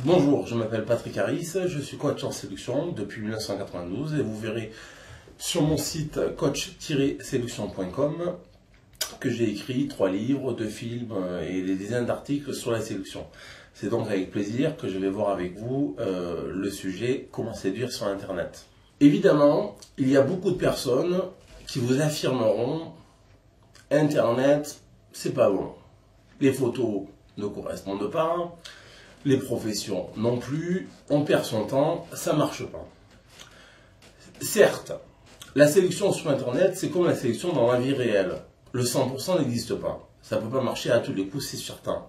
Bonjour, je m'appelle Patrick Harris, je suis coach en séduction depuis 1992 et vous verrez sur mon site coach-séduction.com que j'ai écrit 3 livres, 2 films et des dizaines d'articles sur la séduction. C'est donc avec plaisir que je vais voir avec vous le sujet comment séduire sur Internet. Évidemment, il y a beaucoup de personnes qui vous affirmeront Internet, c'est pas bon. Les photos ne correspondent pas. Les professions non plus, on perd son temps, ça marche pas. Certes, la séduction sur Internet, c'est comme la séduction dans la vie réelle. Le 100% n'existe pas. Ça ne peut pas marcher à tous les coups, c'est certain.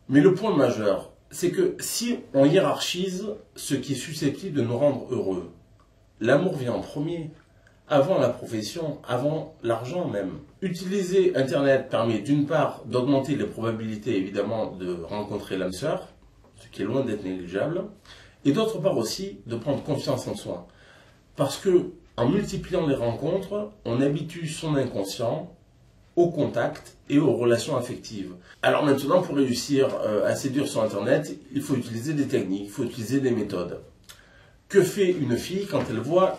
Mais le point majeur, c'est que si on hiérarchise ce qui est susceptible de nous rendre heureux, l'amour vient en premier, avant la profession, avant l'argent même. Utiliser Internet permet d'une part d'augmenter les probabilités évidemment de rencontrer l'âme sœur, ce qui est loin d'être négligeable, et d'autre part aussi de prendre confiance en soi. Parce que en multipliant les rencontres, on habitue son inconscient au contact et aux relations affectives. Alors maintenant, pour réussir à séduire sur Internet, il faut utiliser des techniques, il faut utiliser des méthodes. Que fait une fille quand elle voit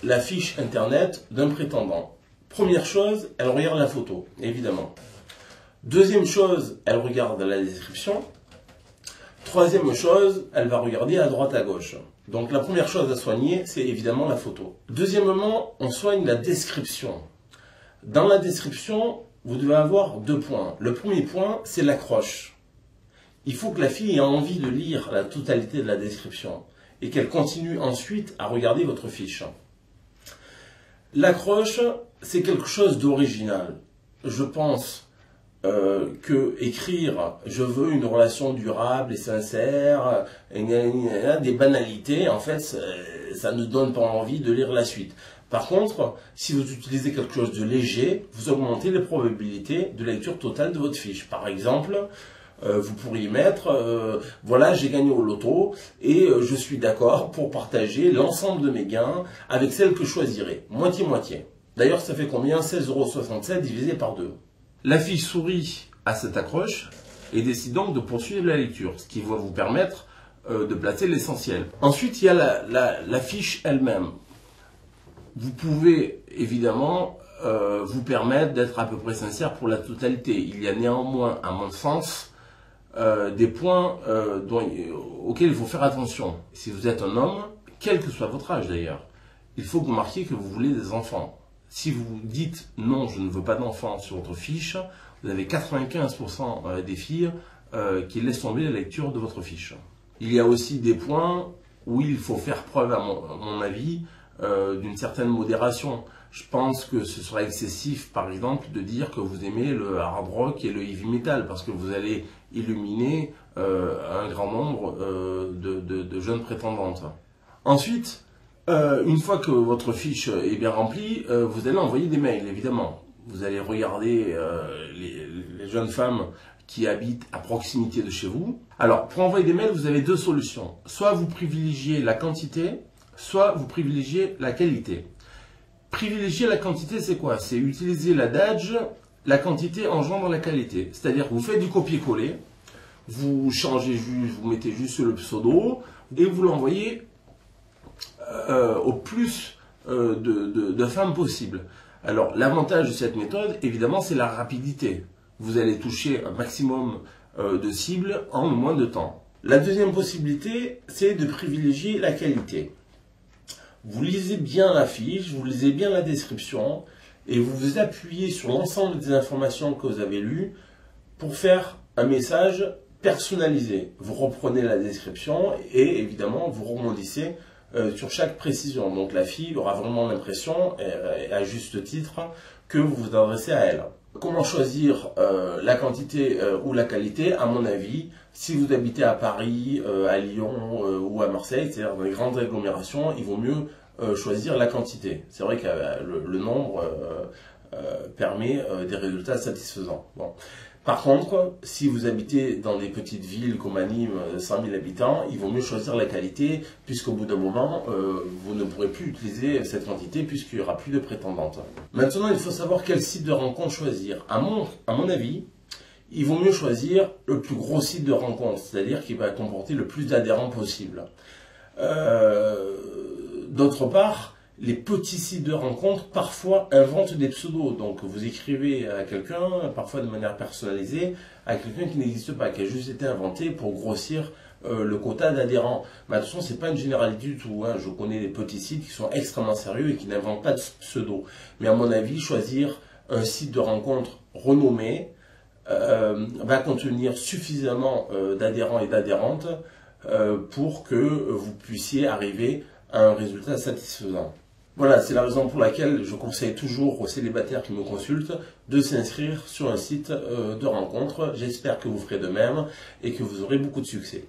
la fiche Internet d'un prétendant? Première chose, elle regarde la photo, évidemment. Deuxième chose, elle regarde la description. Troisième chose, elle va regarder à droite à gauche. Donc la première chose à soigner, c'est évidemment la photo. Deuxièmement, on soigne la description. Dans la description, vous devez avoir 2 points. Le premier point, c'est l'accroche. Il faut que la fille ait envie de lire la totalité de la description et qu'elle continue ensuite à regarder votre fiche. L'accroche, c'est quelque chose d'original. Je pense que écrire « je veux une relation durable et sincère », des banalités, en fait, ça ne donne pas envie de lire la suite. Par contre, si vous utilisez quelque chose de léger, vous augmentez les probabilités de lecture totale de votre fiche. Par exemple, vous pourriez mettre voilà, j'ai gagné au loto et je suis d'accord pour partager l'ensemble de mes gains avec celle que je choisirai. Moitié-moitié. D'ailleurs, ça fait combien? 16,67 € divisé par 2. La fille sourit à cette accroche et décide donc de poursuivre la lecture, ce qui va vous permettre de placer l'essentiel. Ensuite, il y a la fiche elle-même. Vous pouvez évidemment vous permettre d'être à peu près sincère pour la totalité. Il y a néanmoins, à mon sens, des points auxquels il faut faire attention. Si vous êtes un homme, quel que soit votre âge d'ailleurs, il faut que vous marquiez que vous voulez des enfants. Si vous dites non, je ne veux pas d'enfants sur votre fiche, vous avez 95% des filles qui laissent tomber la lecture de votre fiche. Il y a aussi des points où il faut faire preuve, à mon avis, d'une certaine modération. Je pense que ce serait excessif, par exemple, de dire que vous aimez le hard rock et le heavy metal, parce que vous allez illuminer un grand nombre de jeunes prétendantes. Ensuite, une fois que votre fiche est bien remplie, vous allez envoyer des mails, évidemment. Vous allez regarder les jeunes femmes qui habitent à proximité de chez vous. Alors, pour envoyer des mails, vous avez 2 solutions. Soit vous privilégiez la quantité, soit vous privilégiez la qualité. Privilégier la quantité, c'est quoi? C'est utiliser l'adage, la quantité engendre la qualité. C'est-à-dire que vous faites du copier-coller, vous changez juste, vous mettez juste le pseudo, et vous l'envoyez au plus de femmes possible. Alors, l'avantage de cette méthode, évidemment, c'est la rapidité. Vous allez toucher un maximum de cibles en moins de temps. La deuxième possibilité, c'est de privilégier la qualité. Vous lisez bien la fiche, vous lisez bien la description et vous vous appuyez sur l'ensemble des informations que vous avez lues pour faire un message personnalisé. Vous reprenez la description et évidemment vous rebondissez sur chaque précision. Donc la fille aura vraiment l'impression, à juste titre, que vous vous adressez à elle. Comment choisir la quantité ou la qualité? À mon avis, si vous habitez à Paris, à Lyon ou à Marseille, c'est-à-dire dans les grandes agglomérations, il vaut mieux choisir la quantité. C'est vrai que le nombre permet des résultats satisfaisants. Bon. Par contre, si vous habitez dans des petites villes comme à Nîmes, 100 000 habitants, il vaut mieux choisir la qualité, puisqu'au bout d'un moment, vous ne pourrez plus utiliser cette quantité, puisqu'il n'y aura plus de prétendantes. Maintenant, il faut savoir quel site de rencontre choisir. À mon avis, il vaut mieux choisir le plus gros site de rencontre, c'est-à-dire qui va comporter le plus d'adhérents possible. D'autre part, les petits sites de rencontres parfois inventent des pseudos. Donc vous écrivez à quelqu'un, parfois de manière personnalisée, à quelqu'un qui n'existe pas, qui a juste été inventé pour grossir le quota d'adhérents. Mais attention, c'est pas une généralité du tout. Hein. Je connais des petits sites qui sont extrêmement sérieux et qui n'inventent pas de pseudo. Mais à mon avis, choisir un site de rencontre renommé va contenir suffisamment d'adhérents et d'adhérentes pour que vous puissiez arriver à un résultat satisfaisant. Voilà, c'est la raison pour laquelle je conseille toujours aux célibataires qui me consultent de s'inscrire sur un site de rencontre. J'espère que vous ferez de même et que vous aurez beaucoup de succès.